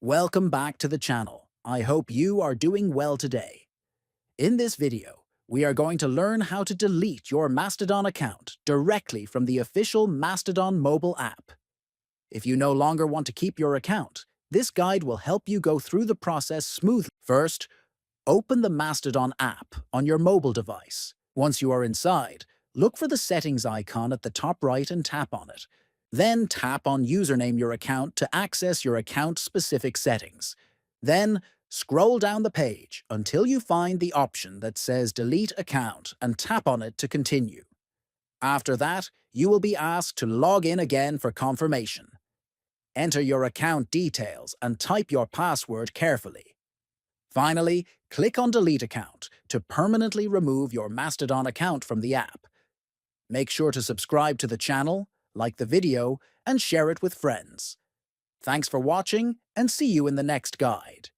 Welcome back to the channel. I hope you are doing well today. In this video, we are going to learn how to delete your Mastodon account directly from the official Mastodon mobile app. If you no longer want to keep your account, this guide will help you go through the process smoothly. First, open the Mastodon app on your mobile device. Once you are inside, look for the settings icon at the top right and tap on it. Then tap on Username your account to access your account-specific settings. Then scroll down the page until you find the option that says Delete Account and tap on it to continue. After that, you will be asked to log in again for confirmation. Enter your account details and type your password carefully. Finally, click on Delete Account to permanently remove your Mastodon account from the app. Make sure to subscribe to the channel, like the video, and share it with friends. Thanks for watching, and see you in the next guide.